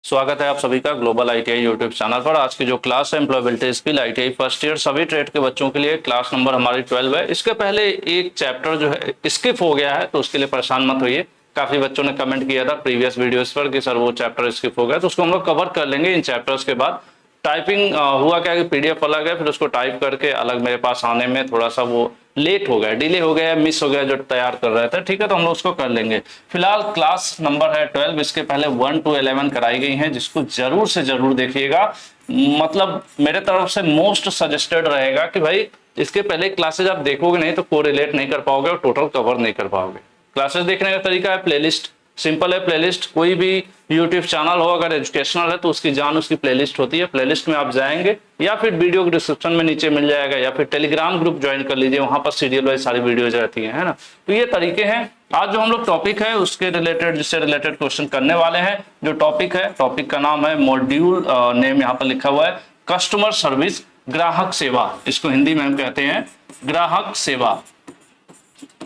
स्वागत है आप सभी का ग्लोबल आईटीआई यूट्यूब चैनल पर। आज की जो क्लास है employability skill ITI first year सभी ट्रेड के बच्चों के लिए क्लास नंबर हमारी 12 है। इसके पहले एक चैप्टर जो है स्किप हो गया है, तो उसके लिए परेशान मत होइए। काफी बच्चों ने कमेंट किया था प्रीवियस वीडियोस पर कि सर वो चैप्टर स्किप हो गया, तो उसको हम लोग कवर कर लेंगे इन चैप्टर्स के बाद। टाइपिंग हुआ क्या कि पीडीएफ अलग है, फिर उसको टाइप करके अलग मेरे पास आने में थोड़ा सा वो लेट हो गया, डिले हो गया, मिस हो गया जो तैयार कर रहे थे। ठीक है, तो हम लोग उसको कर लेंगे। फिलहाल क्लास नंबर है 12, इसके पहले 1 to 11 कराई गई हैं, जिसको जरूर से जरूर देखिएगा। मतलब मेरे तरफ से मोस्ट सजेस्टेड रहेगा कि भाई इसके पहले क्लासेज आप देखोगे नहीं तो कोरिलेट नहीं कर पाओगे और टोटल कवर नहीं कर पाओगे। क्लासेस देखने का तरीका है प्लेलिस्ट, सिंपल है प्लेलिस्ट। कोई भी यूट्यूब चैनल हो अगर एजुकेशनल है तो उसकी जान उसकी प्लेलिस्ट होती है। प्लेलिस्ट में आप जाएंगे या फिर वीडियो के डिस्क्रिप्शन में नीचे मिल जाएगा, या फिर टेलीग्राम ग्रुप ज्वाइन कर लीजिए, वहां पर सीरियल वाइज सारी वीडियोज रहती है ना। तो ये तरीके हैं। आज जो हम लोग टॉपिक है उसके रिलेटेड, जिससे रिलेटेड क्वेश्चन करने वाले हैं। जो टॉपिक है, टॉपिक का नाम है मॉड्यूल, नेम यहाँ पर लिखा हुआ है कस्टमर सर्विस, ग्राहक सेवा। इसको हिंदी में हम कहते हैं ग्राहक सेवा।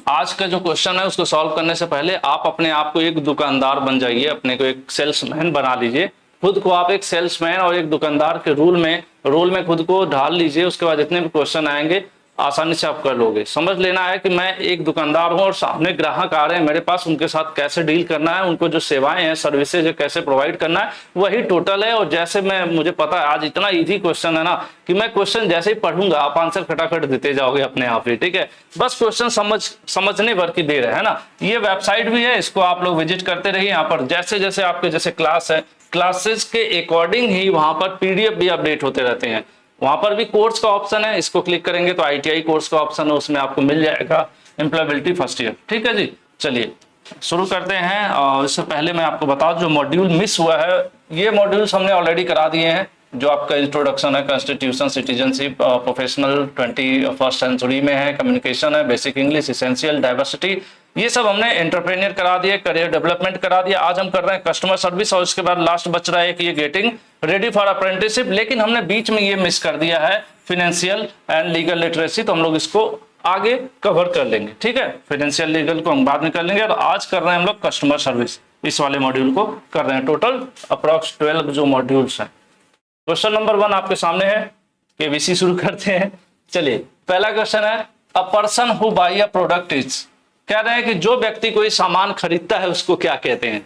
आज का जो क्वेश्चन है उसको सॉल्व करने से पहले आप अपने आप को एक दुकानदार बन जाइए, अपने को एक सेल्समैन बना लीजिए। खुद को आप एक सेल्समैन और एक दुकानदार के रोल में खुद को ढाल लीजिए। उसके बाद जितने भी क्वेश्चन आएंगे आसानी से आप कर लोगे। समझ लेना है कि मैं एक दुकानदार हूं और सामने ग्राहक आ रहे हैं मेरे पास, उनके साथ कैसे डील करना है, उनको जो सेवाएं हैं सर्विसेज कैसे प्रोवाइड करना है, वही टोटल है। और जैसे मुझे पता है आज इतना इजी क्वेश्चन है ना कि मैं क्वेश्चन जैसे ही पढ़ूंगा आप आंसर खटाखट देते जाओगे अपने आप ही। ठीक है, बस क्वेश्चन समझने भर की देर है ना। ये वेबसाइट भी है, इसको आप लोग विजिट करते रहिए। यहाँ पर जैसे जैसे आपके जैसे क्लास है, क्लासेस के अकॉर्डिंग ही वहां पर पीडीएफ भी अपडेट होते रहते हैं। वहां पर भी कोर्स का ऑप्शन है, इसको क्लिक करेंगे तो आईटीआई कोर्स का ऑप्शन है, उसमें आपको मिल जाएगा एम्प्लॉयबिलिटी फर्स्ट ईयर। ठीक है जी, चलिए शुरू करते हैं। और इससे पहले मैं आपको बता दूं जो मॉड्यूल मिस हुआ है, ये मॉड्यूल्स हमने ऑलरेडी करा दिए हैं। जो आपका इंट्रोडक्शन है, constitution, citizenship, professional 21st century में है, कम्युनिकेशन है, बेसिक इंग्लिश, इसेंशियल, डाइवर्सिटी, ये सब हमने एंटरप्रेन्योर करा दिए, करियर डेवलपमेंट करा दिया। आज हम कर रहे हैं कस्टमर सर्विस, और इसके बाद लास्ट बच रहा है कि ये गेटिंग रेडी फॉर अप्रेंटिसशिप। लेकिन हमने बीच में ये मिस कर दिया है फाइनेंशियल एंड लीगल लिटरेसी, तो हम लोग इसको आगे कवर कर लेंगे। ठीक है, फाइनेंशियल लीगल को हम बाद में कर लेंगे। और आज कर रहे हैं हम लोग कस्टमर सर्विस, इस वाले मॉड्यूल को कर रहे हैं। टोटल अप्रॉक्स 12 जो मॉड्यूल्स हैं। क्वेश्चन नंबर 1 आपके सामने है, केबीसी शुरू करते हैं। चलिए, पहला क्वेश्चन है a person who buy a product is, कह रहे हैं कि जो व्यक्ति कोई सामान खरीदता है उसको क्या कहते हैं।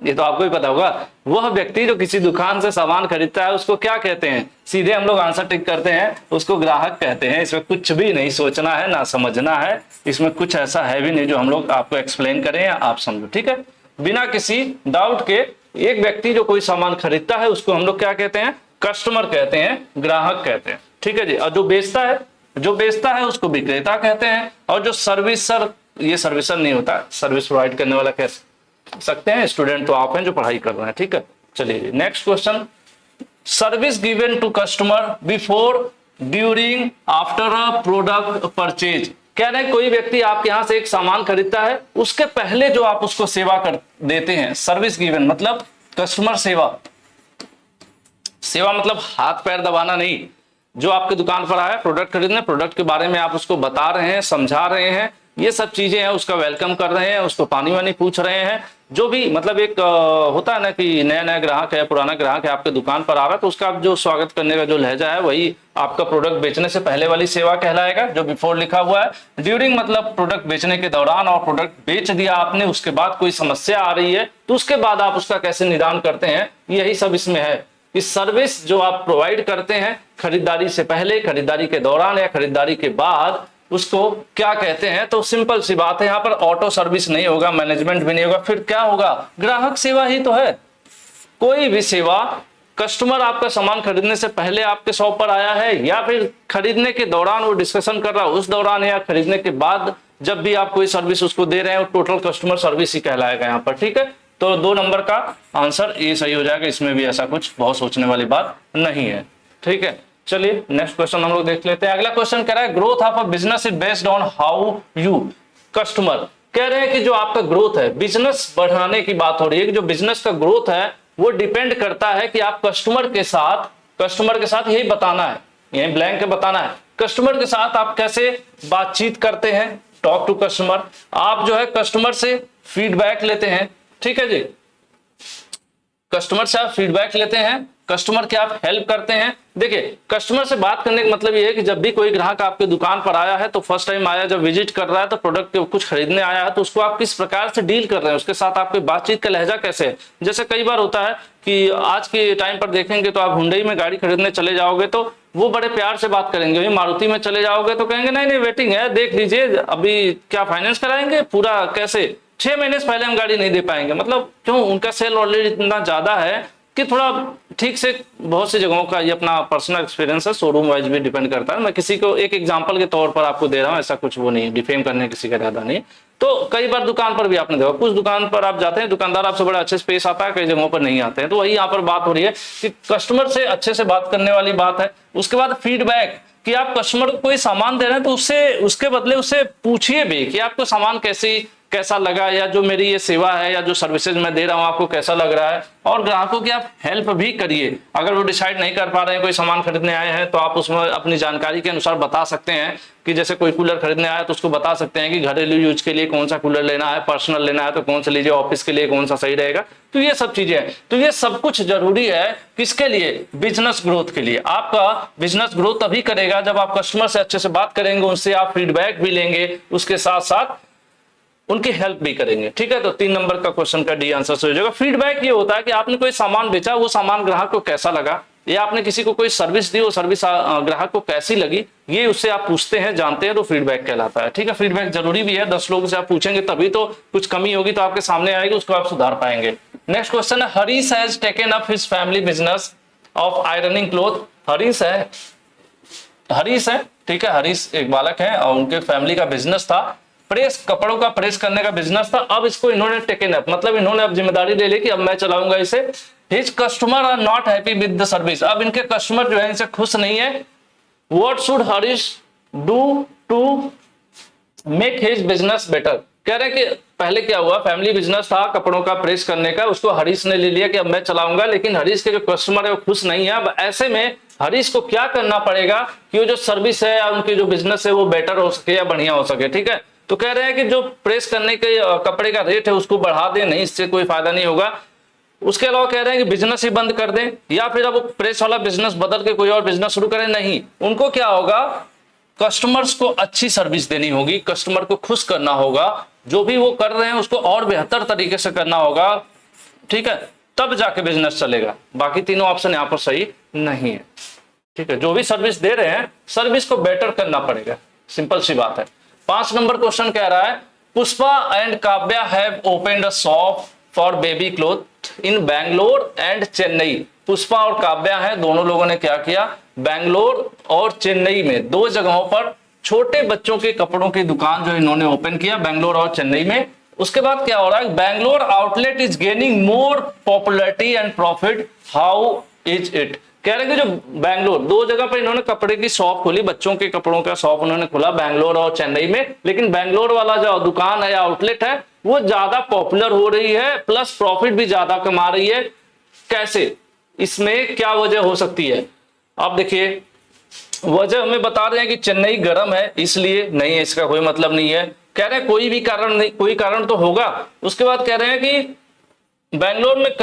ये तो आपको ही पता होगा, वह व्यक्ति जो किसी दुकान से सामान खरीदता है उसको क्या कहते हैं। सीधे हम लोग आंसर टिक करते हैं, उसको ग्राहक कहते हैं। इसमें कुछ भी नहीं सोचना है ना समझना है, इसमें कुछ ऐसा है भी नहीं जो हम लोग आपको एक्सप्लेन करें या आप समझो। ठीक है, बिना किसी डाउट के एक व्यक्ति जो कोई सामान खरीदता है उसको हम लोग क्या कहते हैं, कस्टमर कहते हैं, ग्राहक कहते हैं। ठीक है जी, और जो बेचता है उसको विक्रेता कहते हैं। और जो सर्विसर, ये सर्विसर नहीं होता, सर्विस प्रोवाइड करने वाला कह सकते हैं। स्टूडेंट तो आप हैं जो पढ़ाई कर रहे हैं। ठीक है, चलिए next question, service given to customer before, during, after a product purchase. कह रहे हैं कोई व्यक्ति आपके यहां से एक सामान खरीदता है, उसके पहले जो आप उसको सेवा कर देते हैं, सर्विस गिवन मतलब कस्टमर सेवा। सेवा मतलब हाथ पैर दबाना नहीं। जो आपके दुकान पर आया प्रोडक्ट खरीदने, प्रोडक्ट के बारे में आप उसको बता रहे हैं, समझा रहे हैं, ये सब चीजें हैं, उसका वेलकम कर रहे हैं, उसको पानी वानी पूछ रहे हैं। जो भी मतलब एक होता है ना कि नया नया ग्राहक है, पुराना ग्राहक है, आपके दुकान पर आ रहा है, तो उसका जो स्वागत करने का जो लहजा है वही आपका प्रोडक्ट बेचने से पहले वाली सेवा कहलाएगा, जो बिफोर लिखा हुआ है। ड्यूरिंग मतलब प्रोडक्ट बेचने के दौरान, और प्रोडक्ट बेच दिया आपने उसके बाद कोई समस्या आ रही है तो उसके बाद आप उसका कैसे निदान करते हैं, यही सब इसमें है। इस सर्विस जो आप प्रोवाइड करते हैं खरीदारी से पहले, खरीदारी के दौरान या खरीदारी के बाद, उसको क्या कहते हैं। तो सिंपल सी बात है, यहाँ पर ऑटो सर्विस नहीं होगा, मैनेजमेंट भी नहीं होगा, फिर क्या होगा, ग्राहक सेवा ही तो है। कोई भी सेवा, कस्टमर आपका सामान खरीदने से पहले आपके शॉप पर आया है, या फिर खरीदने के दौरान वो डिस्कशन कर रहा है उस दौरान, या खरीदने के बाद जब भी आप कोई सर्विस उसको दे रहे हैं, टोटल कस्टमर सर्विस ही कहलाएगा यहाँ पर। ठीक है, तो 2 नंबर का आंसर ये सही हो जाएगा। इसमें भी ऐसा कुछ बहुत सोचने वाली बात नहीं है। ठीक है, चलिए नेक्स्ट क्वेश्चन हम लोग देख लेते हैं। अगला क्वेश्चन कह रहा है growth of a business is based on how you, customer. कह रहे हैं कि जो आपका ग्रोथ है, बिजनेस बढ़ाने की बात हो रही है कि जो बिजनेस का ग्रोथ है वो डिपेंड करता है कि आप कस्टमर के साथ यही बताना है, यही ब्लैंक बताना है, कस्टमर के साथ आप कैसे बातचीत करते हैं, टॉक टू कस्टमर। आप जो है कस्टमर से फीडबैक लेते हैं। ठीक है जी, कस्टमर से आप फीडबैक लेते हैं, कस्टमर की आप हेल्प करते हैं। देखिए, कस्टमर से बात करने का मतलब ये है कि जब भी कोई ग्राहक आपके दुकान पर आया है, तो फर्स्ट टाइम आया, जब विजिट कर रहा है, तो प्रोडक्ट कुछ खरीदने आया है, तो उसको आप किस प्रकार से डील कर रहे हैं, उसके साथ आपकी बातचीत का लहजा कैसे है। जैसे कई बार होता है कि आज के टाइम पर देखेंगे तो आप हुंडई में गाड़ी खरीदने चले जाओगे तो वो बड़े प्यार से बात करेंगे, मारुति में चले जाओगे तो कहेंगे नहीं नहीं वेटिंग है, देख लीजिए, अभी क्या फाइनेंस कराएंगे, पूरा कैसे, 6 महीने से पहले हम गाड़ी नहीं दे पाएंगे। मतलब क्यों, उनका सेल ऑलरेडी इतना ज्यादा है कि थोड़ा ठीक से, बहुत सी जगहों का ये अपना पर्सनल एक्सपीरियंस है, शोरूम वाइज भी डिपेंड करता है। मैं किसी को एक एग्जांपल के तौर पर आपको दे रहा हूँ, ऐसा कुछ वो नहीं, डिफेम करने किसी का इरादा नहीं। तो कई बार दुकान पर भी आपने देखा, कुछ दुकान पर आप जाते हैं, दुकानदार आपसे बड़ा अच्छे से पेश आता है, कई जगहों पर नहीं आते हैं। तो वही यहाँ पर बात हो रही है कि कस्टमर से अच्छे से बात करने वाली बात है। उसके बाद फीडबैक, कि आप कस्टमर को कोई सामान दे रहे हैं तो उससे, उसके बदले उससे पूछिए भी कि आपको सामान कैसा लगा, या जो मेरी ये सेवा है या जो सर्विसेज मैं दे रहा हूं आपको कैसा लग रहा है। और ग्राहकों की आप हेल्प भी करिए। अगर वो डिसाइड नहीं कर पा रहे हैं, कोई सामान खरीदने आए हैं, तो आप उसमें अपनी जानकारी के अनुसार बता सकते हैं कि जैसे कोई कूलर खरीदने आया तो उसको बता सकते हैं कि घरेलू यूज के लिए कौन सा कूलर लेना है, पर्सनल लेना है तो कौन सा लीजिए, ऑफिस के लिए कौन सा सही रहेगा। तो ये सब चीजें हैं। तो ये सब कुछ जरूरी है किसके लिए, बिजनेस ग्रोथ के लिए। आपका बिजनेस ग्रोथ तभी करेगा जब आप कस्टमर से अच्छे से बात करेंगे, उनसे आप फीडबैक भी लेंगे, उसके साथ साथ उनकी हेल्प भी करेंगे। ठीक है, तो 3 नंबर का क्वेश्चन का डी आंसर हो जाएगा। फीडबैक ये होता है कि आपने कोई सामान बेचा, वो सामान ग्राहक को कैसा लगा, या आपने किसी को कोई सर्विस दी, वो सर्विस ग्राहक को कैसी लगी, ये उससे आप पूछते हैं, जानते हैं, तो फीडबैक कहलाता है। ठीक है, फीडबैक जरूरी भी है। 10 लोगों से आप पूछेंगे तभी तो कुछ कमी होगी तो आपके सामने आएगी, उसको आप सुधार पाएंगे। नेक्स्ट क्वेश्चन है, Harish has taken up his family business of ironing cloth. Harish है, ठीक है, हरीश एक बालक है और उनके फैमिली का बिजनेस था, प्रेस, कपड़ों का प्रेस करने का बिजनेस था। अब इसको इन्होंने टेकन अप, मतलब इन्होंने अब जिम्मेदारी ले ली कि अब मैं चलाऊंगा इसे। His customer are not happy with the service. अब इनके कस्टमर जो है इनसे खुश नहीं है। What should Harish do to make his business better. कह रहे हैं कि पहले क्या हुआ, फैमिली बिजनेस था कपड़ों का प्रेस करने का, उसको हरीश ने ले लिया कि अब मैं चलाऊंगा, लेकिन हरीश के जो कस्टमर है वो खुश नहीं है। अब ऐसे में हरीश को क्या करना पड़ेगा कि वो जो सर्विस है या उनकी जो बिजनेस है वो बेटर हो सके या बढ़िया हो सके। ठीक है, तो कह रहे हैं कि जो प्रेस करने के कपड़े का रेट है उसको बढ़ा दें, नहीं इससे कोई फायदा नहीं होगा। उसके अलावा कह रहे हैं कि बिजनेस ही बंद कर दें, या फिर अब प्रेस वाला बिजनेस बदल के कोई और बिजनेस शुरू करें। नहीं, उनको क्या होगा, कस्टमर्स को अच्छी सर्विस देनी होगी, कस्टमर को खुश करना होगा, जो भी वो कर रहे हैं उसको और बेहतर तरीके से करना होगा। ठीक है, तब जाके बिजनेस चलेगा। बाकी तीनों ऑप्शन यहाँ पर सही नहीं है। ठीक है, जो भी सर्विस दे रहे हैं सर्विस को बेटर करना पड़ेगा, सिंपल सी बात है। 5 नंबर क्वेश्चन कह रहा है, Pushpa and Kavya have opened a shop for baby cloth in Bangalore and Chennai. Pushpa और काव्या हैं, दोनों लोगों ने क्या किया, बैंगलोर और चेन्नई में 2 जगहों पर छोटे बच्चों के कपड़ों की दुकान जो इन्होंने ओपन किया, बैंगलोर और चेन्नई में। उसके बाद क्या हो रहा है, Bangalore outlet is gaining more popularity and profit, how is it. कह रहे हैं कि जो बैंगलोर, 2 जगह पर इन्होंने कपड़े की शॉप खोली, बच्चों के कपड़ों का शॉप उन्होंने खोला बैंगलोर और चेन्नई में, लेकिन बैंगलोर वाला जो दुकान है या आउटलेट है वो ज्यादा पॉपुलर हो रही है, प्लस प्रॉफिट भी ज्यादा कमा रही है। कैसे, इसमें क्या वजह हो सकती है। आप देखिए, वजह हमें बता रहे हैं कि चेन्नई गर्म है इसलिए, नहीं है, इसका कोई मतलब नहीं है। कह रहे हैं कोई भी कारण नहीं, कोई कारण तो होगा। उसके बाद कह रहे हैं कि बैंगलोर में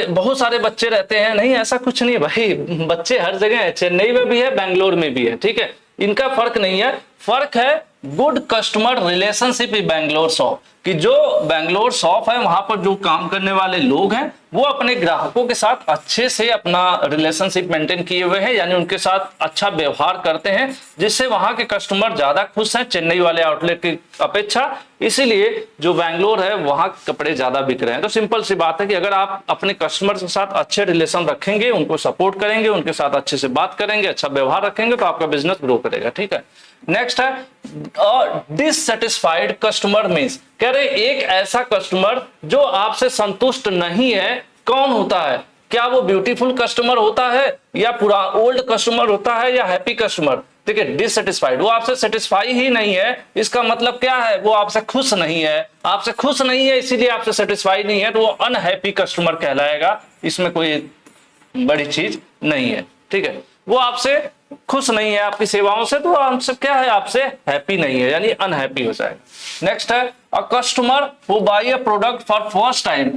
बहुत सारे बच्चे रहते हैं, नहीं ऐसा कुछ नहीं है भाई, बच्चे हर जगह है, चेन्नई में भी है, बैंगलोर में भी है। ठीक है, इनका फर्क नहीं है, फर्क है good customer relationship in Bangalore shop, कि जो बैंगलोर शॉप है वहां पर जो काम करने वाले लोग हैं वो अपने ग्राहकों के साथ अच्छे से अपना रिलेशनशिप मेंटेन किए हुए हैं, यानी उनके साथ अच्छा व्यवहार करते हैं, जिससे वहां के कस्टमर ज्यादा खुश हैं चेन्नई वाले आउटलेट की अपेक्षा। इसीलिए जो बैंगलोर है वहां कपड़े ज्यादा बिक रहे हैं। तो सिंपल सी बात है कि अगर आप अपने कस्टमर के साथ अच्छे रिलेशन रखेंगे, उनको सपोर्ट करेंगे, उनके साथ अच्छे से बात करेंगे, अच्छा व्यवहार रखेंगे, तो आपका बिजनेस ग्रो करेगा। ठीक है, नेक्स्ट है डिससेटिस्फाइड कस्टमर मींस, कह रहे एक ऐसा कस्टमर जो आपसे संतुष्ट नहीं है। कौन होता है, क्या वो ब्यूटीफुल कस्टमर होता है, या पूरा ओल्ड कस्टमर होता है, या हैप्पी कस्टमर। देखिए, डिससेटिस्फाइड, वो आपसे सेटिस्फाई ही नहीं है, इसका मतलब क्या है, वो आपसे खुश नहीं है। आपसे खुश नहीं है इसीलिए आपसे सेटिस्फाई नहीं है, तो वो अनहैप्पी कस्टमर कहलाएगा। इसमें कोई बड़ी चीज नहीं है। ठीक है, वो आपसे खुश नहीं है आपकी सेवाओं से, तो आपसे क्या है, आपसे हैप्पी नहीं है, यानी अनहैप्पी हो जाएगा। नेक्स्ट है, a customer who buy a product for first time.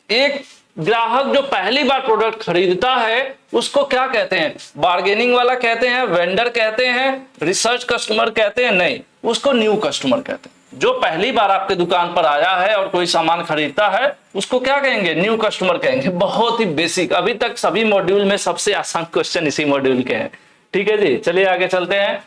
एक ग्राहक जो पहली बार प्रोडक्ट खरीदता है उसको क्या कहते हैं? बार्गेनिंग वाला कहते हैं, वेंडर कहते हैं, रिसर्च कस्टमर कहते हैं? नहीं, उसको न्यू कस्टमर कहते हैं। जो पहली बार आपके दुकान पर आया है और कोई सामान खरीदता है उसको क्या कहेंगे? न्यू कस्टमर कहेंगे। बहुत ही बेसिक, अभी तक सभी मॉड्यूल में सबसे आसान क्वेश्चन इसी मॉड्यूल के हैं। ठीक है जी, चलिए आगे चलते हैं।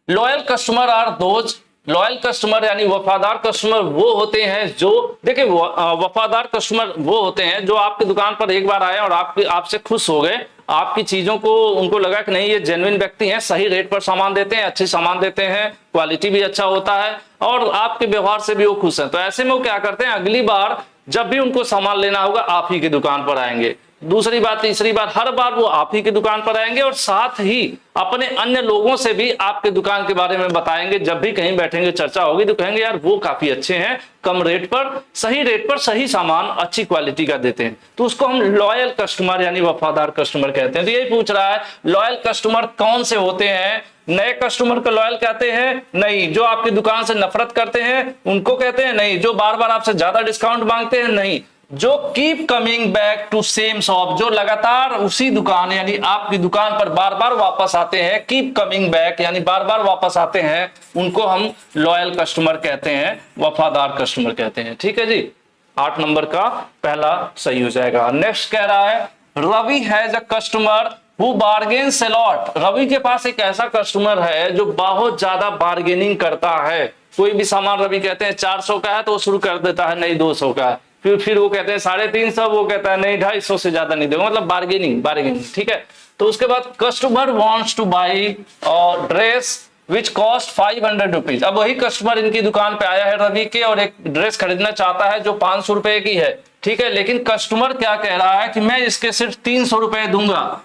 Loyal customer are those, loyal customer यानी वफादार कस्टमर वो होते हैं जो, देखिए वफादार कस्टमर वो होते हैं जो आपकी दुकान पर एक बार आए और आपसे खुश हो गए, आपकी चीजों को उनको लगा कि नहीं ये जेन्युइन व्यक्ति हैं, सही रेट पर सामान देते हैं, अच्छी सामान देते हैं, क्वालिटी भी अच्छा होता है और आपके व्यवहार से भी वो खुश हैं। तो ऐसे में वो क्या करते हैं, अगली बार जब भी उनको सामान लेना होगा आप ही की दुकान पर आएंगे। दूसरी बात, तीसरी बार, हर बार वो आप ही की दुकान पर आएंगे और साथ ही अपने अन्य लोगों से भी आपके दुकान के बारे में बताएंगे। जब भी कहीं बैठेंगे चर्चा होगी तो कहेंगे यार वो काफी अच्छे हैं, कम रेट पर, सही रेट पर सही सामान अच्छी क्वालिटी का देते हैं। तो उसको हम लॉयल कस्टमर यानी वफादार कस्टमर कहते हैं। तो यही पूछ रहा है लॉयल कस्टमर कौन से होते हैं? नए कस्टमर को लॉयल कहते हैं? नहीं। जो आपकी दुकान से नफरत करते हैं उनको कहते हैं? नहीं। जो बार बार आपसे ज्यादा डिस्काउंट मांगते हैं? नहीं। जो keep coming back to same shop, जो लगातार उसी दुकान यानी आपकी दुकान पर बार बार वापस आते हैं, कीप कमिंग बैक यानी बार बार वापस आते हैं, उनको हम लॉयल कस्टमर कहते हैं, वफादार कस्टमर कहते हैं। ठीक है जी, 8 नंबर का पहला सही हो जाएगा। नेक्स्ट कह रहा है Ravi has a customer who bargains a lot, Ravi के पास एक ऐसा कस्टमर है जो बहुत ज्यादा बार्गेनिंग करता है। कोई भी सामान रवि कहते हैं 400 का है तो वो शुरू कर देता है नहीं 200 का है, फिर वो कहते हैं 350, वो कहता है नहीं 250 से ज्यादा नहीं देगा, मतलब बार्गेनिंग। ठीक है, तो उसके बाद customer wants two by dress which cost 500 rupees. अब वही कस्टमर इनकी दुकान पे आया है रवि के और एक ड्रेस खरीदना चाहता है जो 500 रुपए की है। ठीक है, लेकिन कस्टमर क्या कह रहा है कि मैं इसके सिर्फ 300 रुपए दूंगा।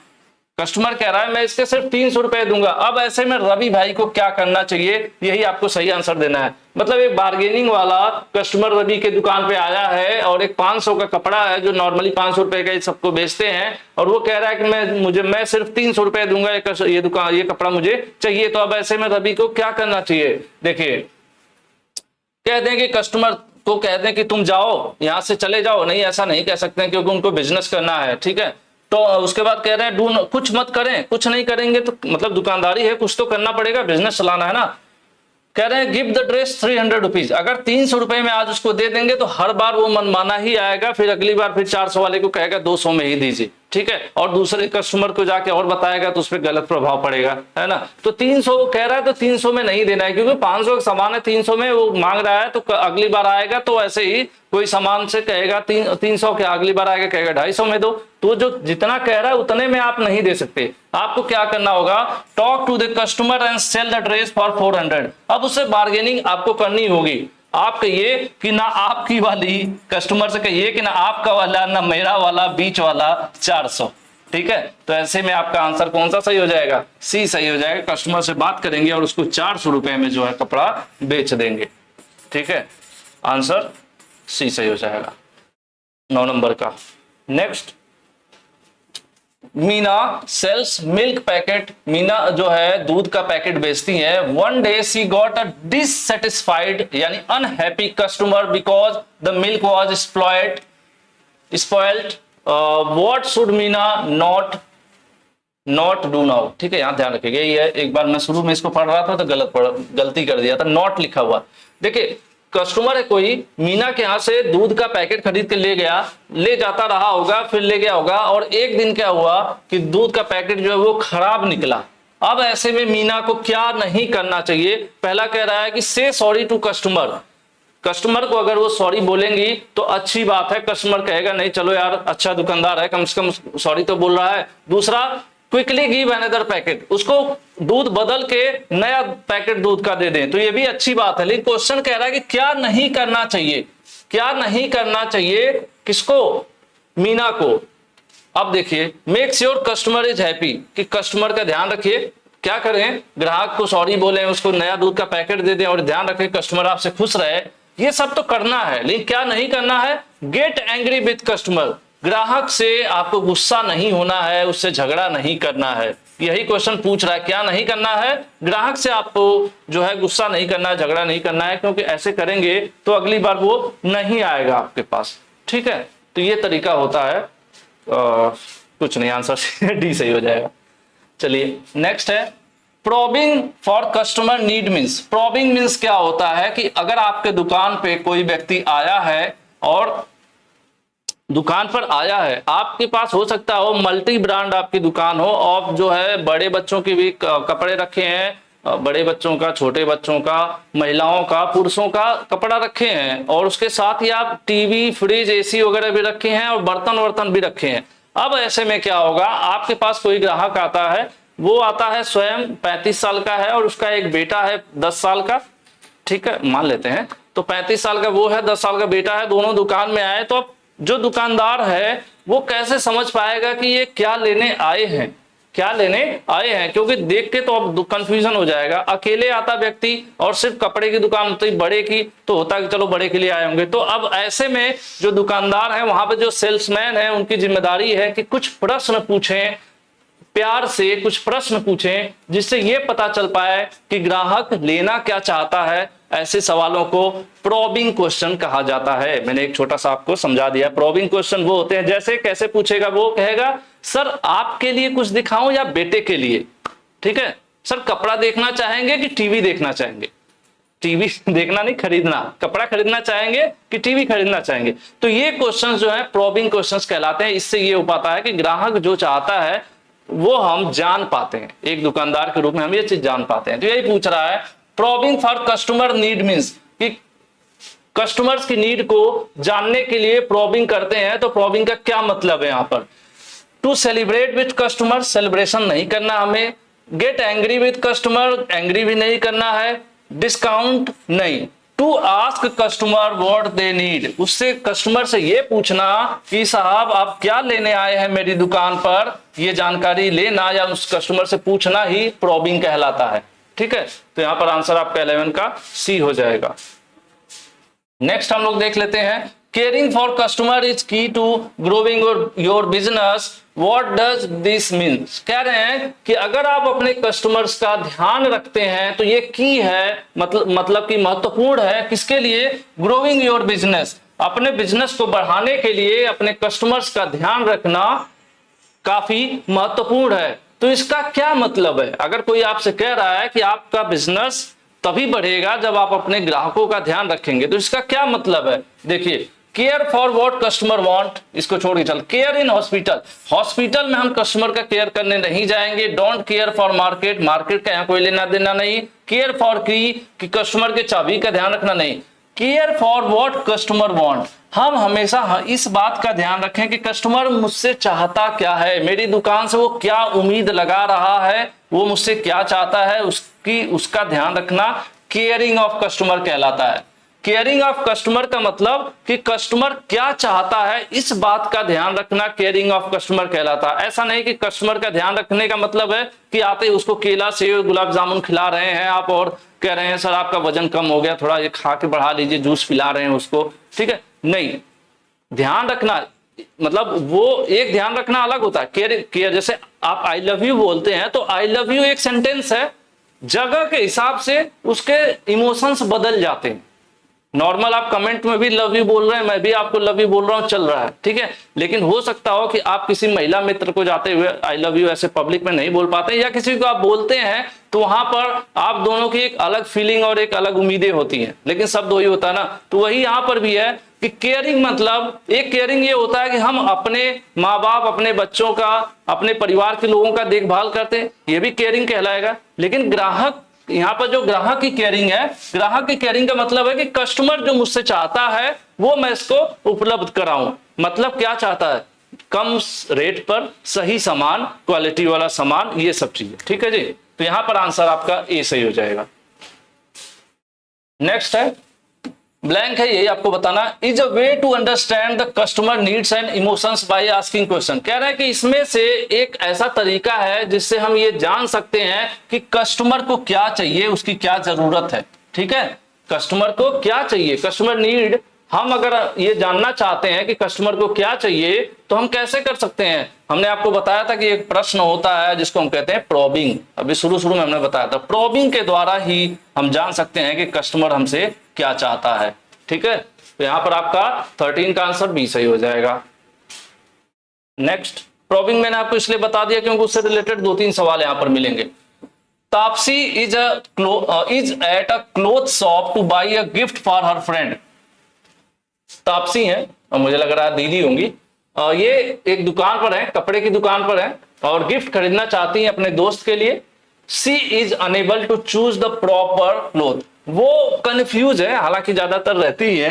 कस्टमर कह रहा है मैं इसके सिर्फ 300 रुपए दूंगा। अब ऐसे में रवि भाई को क्या करना चाहिए, यही आपको सही आंसर देना है। मतलब एक बार्गेनिंग वाला कस्टमर रवि के दुकान पे आया है और एक 500 का कपड़ा है जो नॉर्मली 500 रुपए का सबको बेचते हैं और वो कह रहा है कि मैं सिर्फ 300 रुपए दूंगा, ये कपड़ा मुझे चाहिए। तो अब ऐसे में रवि को क्या करना चाहिए? देखिए, कह दें कि कस्टमर को कह दें कि तुम जाओ यहां से चले जाओ। नहीं, ऐसा नहीं कह सकते हैं क्योंकि उनको बिजनेस करना है। ठीक है, तो उसके बाद कह रहे हैं कुछ मत करें, कुछ नहीं करेंगे तो मतलब दुकानदारी है, कुछ तो करना पड़ेगा, बिजनेस चलाना है ना। कह रहे हैं गिव द ड्रेस 300 रुपीज। अगर 300 रुपए में आज उसको दे देंगे तो हर बार वो मनमाना ही आएगा, फिर अगली बार फिर 400 वाले को कहेगा 200 में ही दीजिए। ठीक है, और दूसरे कस्टमर को जाके और बताएगा तो उस पर गलत प्रभाव पड़ेगा, है ना। तो 300 कह रहा है तो 300 में नहीं देना है, क्योंकि 500 का सामान है, 300 में वो मांग रहा है तो अगली बार आएगा तो ऐसे ही कोई सामान से कहेगा 300 के, अगली बार आएगा कहेगा 250 में दो। तो जो जितना कह रहा है उतने में आप नहीं दे सकते। आपको क्या करना होगा, talk to the customer and sell the dress for 400। अब उससे बार्गेनिंग आपको करनी होगी। आप कहिए कि ना आपकी वाली, कस्टमर से कहिए कि ना आपका वाला ना मेरा वाला, बीच वाला 400। ठीक है, तो ऐसे में आपका आंसर कौन सा सही हो जाएगा? सी सही हो जाएगा। कस्टमर से बात करेंगे और उसको 400 रुपए में जो है कपड़ा बेच देंगे। ठीक है, आंसर सी सही हो जाएगा 9 नंबर का। Next, Meena sells milk packet. Meena जो है दूध का पैकेट बेचती है। One day she got a dissatisfied यानी unhappy customer because the milk was spoiled. What should Meena not do now. ठीक है, यहां ध्यान रखिएगा, यही है। एक बार मैं शुरू में इसको पढ़ रहा था तो गलती कर दिया था, नॉट लिखा हुआ। देखिए, कस्टमर है कोई, मीना के यहां से दूध का पैकेट खरीद के ले जाता रहा होगा, फिर ले गया होगा और एक दिन क्या हुआ कि दूध का पैकेट जो है वो खराब निकला। अब ऐसे में मीना को क्या नहीं करना चाहिए? पहला कह रहा है कि से सॉरी टू कस्टमर। कस्टमर को अगर वो सॉरी बोलेंगी तो अच्छी बात है, कस्टमर कहेगा नहीं चलो यार अच्छा दुकानदार है, कम से कम सॉरी तो बोल रहा है। दूसरा, क्विकली गिव अनदर पैकेट, उसको दूध बदल के नया पैकेट दूध का दे दें, तो ये भी अच्छी बात है। लेकिन क्वेश्चन कह रहा है कि क्या नहीं करना चाहिए? क्या नहीं करना चाहिए किसको? मीना को। अब देखिए, make sure customer is happy, कि कस्टमर का ध्यान रखिए। क्या करें? ग्राहक को सॉरी बोले, उसको नया दूध का पैकेट दे दें और ध्यान रखें कस्टमर आपसे खुश रहे। ये सब तो करना है, लेकिन क्या नहीं करना है? Gate angry with customer. ग्राहक से आपको गुस्सा नहीं होना है, उससे झगड़ा नहीं करना है। यही क्वेश्चन पूछ रहा है, क्या नहीं करना है? ग्राहक से आपको जो है गुस्सा नहीं करना है, झगड़ा नहीं करना है, क्योंकि ऐसे करेंगे तो अगली बार वो नहीं आएगा आपके पास। ठीक है, तो ये तरीका होता है। कुछ नहीं, आंसर डी सही हो जाएगा। चलिए नेक्स्ट है probing for customer need means. Probing means क्या होता है कि अगर आपके दुकान पे कोई व्यक्ति आया है और दुकान पर आया है, आपके पास हो सकता हो मल्टी ब्रांड आपकी दुकान हो और जो है बड़े बच्चों के भी कपड़े रखे हैं, बड़े बच्चों का, छोटे बच्चों का, महिलाओं का, पुरुषों का कपड़ा रखे हैं और उसके साथ ही आप टीवी, फ्रिज, एसी वगैरह भी रखे हैं और बर्तन भी रखे हैं। अब ऐसे में क्या होगा, आपके पास कोई ग्राहक आता है, वो आता है स्वयं 35 साल का है और उसका एक बेटा है 10 साल का, ठीक है मान लेते हैं। तो 35 साल का वो है, 10 साल का बेटा है, दोनों दुकान में आए, तो अब जो दुकानदार है वो कैसे समझ पाएगा कि ये क्या लेने आए हैं, क्या लेने आए हैं, क्योंकि देख के तो अब कंफ्यूजन हो जाएगा। अकेले आता व्यक्ति और सिर्फ कपड़े की दुकान होती बड़े की, तो होता कि चलो बड़े के लिए आए होंगे। तो अब ऐसे में जो दुकानदार है, वहां पे जो सेल्समैन है, उनकी जिम्मेदारी है कि कुछ प्रश्न पूछें, प्यार से कुछ प्रश्न पूछें, जिससे ये पता चल पाए कि ग्राहक लेना क्या चाहता है। ऐसे सवालों को प्रोबिंग क्वेश्चन कहा जाता है। मैंने एक छोटा सा आपको समझा दिया। प्रोबिंग क्वेश्चन वो होते हैं, जैसे कैसे पूछेगा, वो कहेगा सर आपके लिए कुछ दिखाऊं या बेटे के लिए, ठीक है सर कपड़ा देखना चाहेंगे कि टीवी देखना चाहेंगे, टीवी देखना नहीं खरीदना, कपड़ा खरीदना चाहेंगे कि टीवी खरीदना चाहेंगे। तो ये क्वेश्चंस जो है प्रोबिंग क्वेश्चंस कहलाते हैं। इससे ये हो पाता है कि ग्राहक जो चाहता है वो हम जान पाते हैं, एक दुकानदार के रूप में हम ये चीज जान पाते हैं। तो यही पूछ रहा है probing for customer need means कि कस्टमर्स की नीड को जानने के लिए प्रोबिंग करते हैं। तो प्रोबिंग का क्या मतलब है यहाँ पर, to celebrate with customer, celebration नहीं करना हमें, get angry with customer, angry भी नहीं करना है, डिस्काउंट नहीं, to ask customer what they need, उससे कस्टमर से ये पूछना कि साहब आप क्या लेने आए हैं मेरी दुकान पर, ये जानकारी लेना या उस कस्टमर से पूछना ही प्रोबिंग कहलाता है, ठीक है। तो यहां पर आंसर आपका 11 का सी हो जाएगा। नेक्स्ट हम लोग देख लेते हैं caring for customer is key to growing your business, what does this means. कह रहे हैं कि अगर आप अपने कस्टमर्स का ध्यान रखते हैं तो ये की है, मतलब कि महत्वपूर्ण है किसके लिए, ग्रोइंग योर बिजनेस, अपने बिजनेस को बढ़ाने के लिए अपने कस्टमर्स का ध्यान रखना काफी महत्वपूर्ण है। तो इसका क्या मतलब है, अगर कोई आपसे कह रहा है कि आपका बिजनेस तभी बढ़ेगा जब आप अपने ग्राहकों का ध्यान रखेंगे, तो इसका क्या मतलब है। देखिए care for what customer want, इसको छोड़ के चल, केयर इन हॉस्पिटल, हॉस्पिटल में हम कस्टमर का केयर करने नहीं जाएंगे। Don't care for market, market का यहाँ कोई लेना देना नहीं। केयर फॉर की कि कस्टमर के चाबी का ध्यान रखना नहीं। Care for what customer want, हम हमेशा इस बात का ध्यान रखें कि कस्टमर मुझसे चाहता क्या है, मेरी दुकान से वो क्या उम्मीद लगा रहा है, वो मुझसे क्या चाहता है, उसका ध्यान रखना केयरिंग ऑफ कस्टमर कहलाता है। केयरिंग ऑफ कस्टमर का मतलब कि कस्टमर क्या चाहता है, इस बात का ध्यान रखना केयरिंग ऑफ कस्टमर कहलाता है। ऐसा नहीं कि कस्टमर का ध्यान रखने का मतलब है कि आते ही उसको केला, सेव, गुलाब जामुन खिला रहे हैं आप और कह रहे हैं सर आपका वजन कम हो गया, थोड़ा ये खा के बढ़ा लीजिए, जूस पिला रहे हैं उसको, ठीक है नहीं। ध्यान रखना मतलब वो एक ध्यान रखना अलग होता है। केयर जैसे आप आई लव यू बोलते हैं, तो आई लव यू एक सेंटेंस है, जगह के हिसाब से उसके इमोशंस बदल जाते हैं। नॉर्मल आप कमेंट में भी लव यू बोल रहे हैं, मैं भी आपको लव यू बोल रहा हूं, चल रहा है, ठीक है। लेकिन हो सकता हो कि आप किसी महिला मित्र को जाते हुए आई लव यू ऐसे पब्लिक में नहीं बोल पाते, या किसी को आप बोलते हैं तो वहां पर आप दोनों की एक अलग फीलिंग और एक अलग उम्मीदें होती हैं, लेकिन शब्द वही होता है ना। तो वही यहां पर भी है कि केयरिंग मतलब एक केयरिंग ये होता है कि हम अपने माँ बाप, अपने बच्चों का, अपने परिवार के लोगों का देखभाल करते हैं, ये भी केयरिंग कहलाएगा। लेकिन ग्राहक, यहाँ पर जो ग्राहक की केयरिंग है, ग्राहक की केयरिंग का मतलब है कि कस्टमर जो मुझसे चाहता है वो मैं इसको उपलब्ध कराऊं। मतलब क्या चाहता है, कम रेट पर सही सामान, क्वालिटी वाला सामान, ये सब चीजें, ठीक है जी। तो यहां पर आंसर आपका ए सही हो जाएगा। नेक्स्ट है ब्लैंक है, यही आपको बताना, is a way to understand the customer needs and emotions by asking question. कह रहे हैं कि इसमें से एक ऐसा तरीका है जिससे हम ये जान सकते हैं कि कस्टमर को क्या चाहिए, उसकी क्या जरूरत है, ठीक है। कस्टमर को क्या चाहिए, कस्टमर नीड, हम अगर ये जानना चाहते हैं कि कस्टमर को क्या चाहिए तो हम कैसे कर सकते हैं। हमने आपको बताया था कि एक प्रश्न होता है जिसको हम कहते हैं प्रोबिंग, अभी शुरू में हमने बताया था। प्रोबिंग के द्वारा ही हम जान सकते हैं कि कस्टमर हमसे क्या चाहता है, ठीक है। तो यहां पर आपका 13 का आंसर बी सही हो जाएगा। नेक्स्ट, प्रॉबिंग मैंने आपको इसलिए बता दिया क्योंकि उससे रिलेटेड 2-3 सवाल यहां पर मिलेंगे। Taapsee is at a cloth shop two by a gift for her friend. Taapsee है और मुझे लग रहा है दीदी होंगी, ये एक दुकान पर है, कपड़े की दुकान पर है और गिफ्ट खरीदना चाहती है अपने दोस्त के लिए। She is unable to choose the proper cloth. वो कंफ्यूज है, हालांकि ज्यादातर रहती है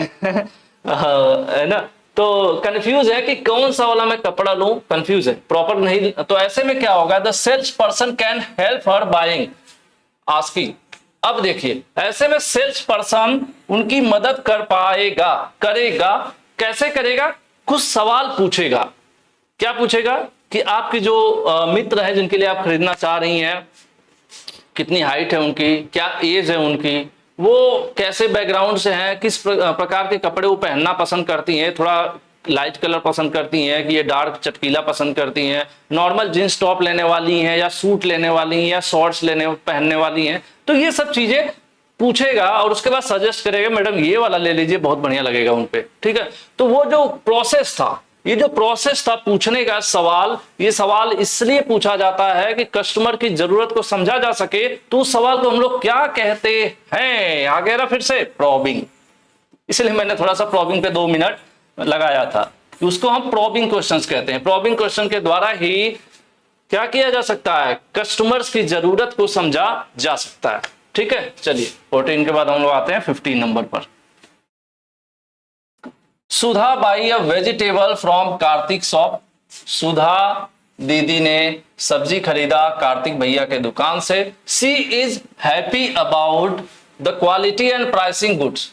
है ना, तो कंफ्यूज है कि कौन सा वाला मैं कपड़ा लूं, कंफ्यूज है, प्रॉपर नहीं। तो ऐसे में क्या होगा, the sales person can help her buying asking. अब देखिए, ऐसे में सेल्स पर्सन उनकी मदद कर पाएगा, करेगा। कैसे करेगा, कुछ सवाल पूछेगा। क्या पूछेगा कि आपकी जो मित्र है जिनके लिए आप खरीदना चाह रही हैं, कितनी हाइट है उनकी, क्या एज है उनकी, वो कैसे बैकग्राउंड से हैं, किस प्रकार के कपड़े वो पहनना पसंद करती हैं, थोड़ा लाइट कलर पसंद करती हैं कि ये डार्क चटकीला पसंद करती हैं, नॉर्मल जींस टॉप लेने वाली हैं या सूट लेने वाली हैं या शॉर्ट्स पहनने वाली हैं। तो ये सब चीजें पूछेगा और उसके बाद सजेस्ट करेगा, मैडम ये वाला ले लीजिए, बहुत बढ़िया लगेगा उन पे, ठीक है। तो वो जो प्रोसेस था, ये जो प्रोसेस था पूछने का सवाल, ये सवाल इसलिए पूछा जाता है कि कस्टमर की जरूरत को समझा जा सके। तो उस सवाल को हम लोग क्या कहते हैं, आ गया ना फिर से, प्रॉबिंग। इसलिए मैंने थोड़ा सा प्रॉबिंग पे 2 मिनट लगाया था कि उसको हम प्रॉबिंग क्वेश्चंस कहते हैं। प्रॉबिंग क्वेश्चन के द्वारा ही क्या किया जा सकता है, कस्टमर्स की जरूरत को समझा जा सकता है, ठीक है। चलिए 14 के बाद हम लोग आते हैं 15 नंबर पर। Sudha buy a vegetable from Kartik shop. Sudha दीदी ने सब्जी खरीदा कार्तिक भैया के दुकान से। She is happy about the quality and pricing goods.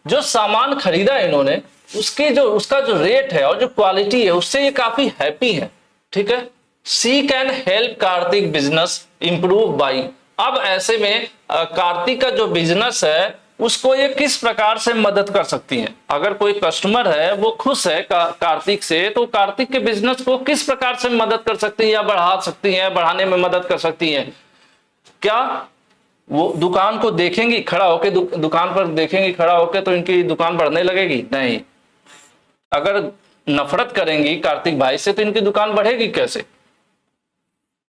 जो सामान खरीदा इन्होंने, उसका जो रेट है और जो क्वालिटी है, उससे ये काफी हैप्पी है, ठीक है। She can help Kartik business improve by. अब ऐसे में कार्तिक का जो बिजनेस है उसको ये किस प्रकार से मदद कर सकती हैं। अगर कोई कस्टमर है वो खुश है कार्तिक से, तो कार्तिक के बिजनेस को किस प्रकार से मदद कर सकती है या बढ़ा सकती है, बढ़ाने में मदद कर सकती है। क्या वो दुकान को देखेंगी खड़ा होके, दुकान पर देखेंगी खड़ा होके तो इनकी दुकान बढ़ने लगेगी? नहीं। अगर नफरत करेंगी कार्तिक भाई से तो इनकी दुकान बढ़ेगी कैसे।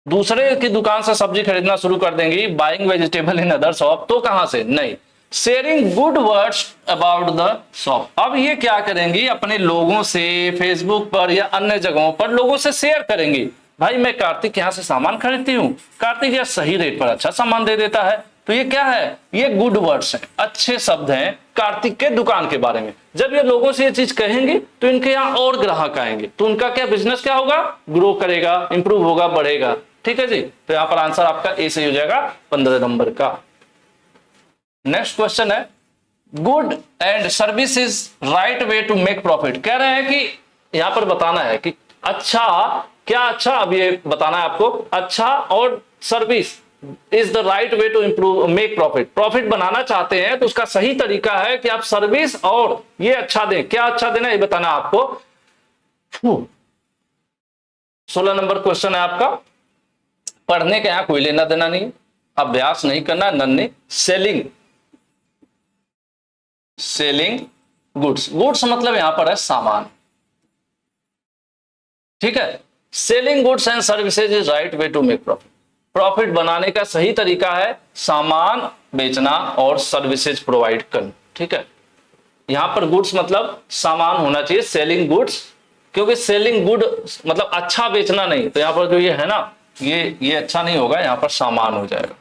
दूसरे की दुकान से सब्जी खरीदना शुरू कर देंगी, buying vegetable in other shop, तो कहां से? नहीं। Sharing good words about the shop. अब ये क्या करेंगी, अपने लोगों से फेसबुक पर या अन्य जगहों पर लोगों से शेयर करेंगी, भाई मैं कार्तिक यहाँ से सामान खरीदती हूँ, कार्तिक यह सही रेट पर अच्छा सामान दे देता है। तो ये क्या है, ये गुड वर्ड्स हैं, अच्छे शब्द हैं कार्तिक के दुकान के बारे में। जब ये लोगों से ये चीज कहेंगे तो इनके यहाँ और ग्राहक आएंगे, तो उनका क्या बिजनेस क्या होगा, ग्रो करेगा, इंप्रूव होगा, बढ़ेगा, ठीक है जी। तो यहाँ पर आंसर आपका ए सही हो जाएगा 15 नंबर का। नेक्स्ट क्वेश्चन है, good and service is right way to make profit. कह रहे हैं कि यहां पर बताना है कि अच्छा क्या, अच्छा अब ये बताना है आपको, अच्छा और service is the right way to improve make profit. Profit बनाना चाहते हैं तो उसका सही तरीका है कि आप सर्विस और ये अच्छा दें। क्या अच्छा देना ये बताना आपको। 16 नंबर क्वेश्चन है आपका, पढ़ने के यहां कोई लेना देना नहीं, अभ्यास नहीं करना, नन्हे। सेलिंग गुड्स, गुड्स मतलब यहां पर है सामान, ठीक है। Selling goods and services is right way to make profit. Profit बनाने का सही तरीका है सामान बेचना और सर्विसेज प्रोवाइड करना, ठीक है। यहां पर गुड्स मतलब सामान होना चाहिए, सेलिंग गुड्स, क्योंकि सेलिंग गुड मतलब अच्छा बेचना नहीं, तो यहां पर जो ये है ना, ये अच्छा नहीं होगा, यहां पर सामान हो जाएगा।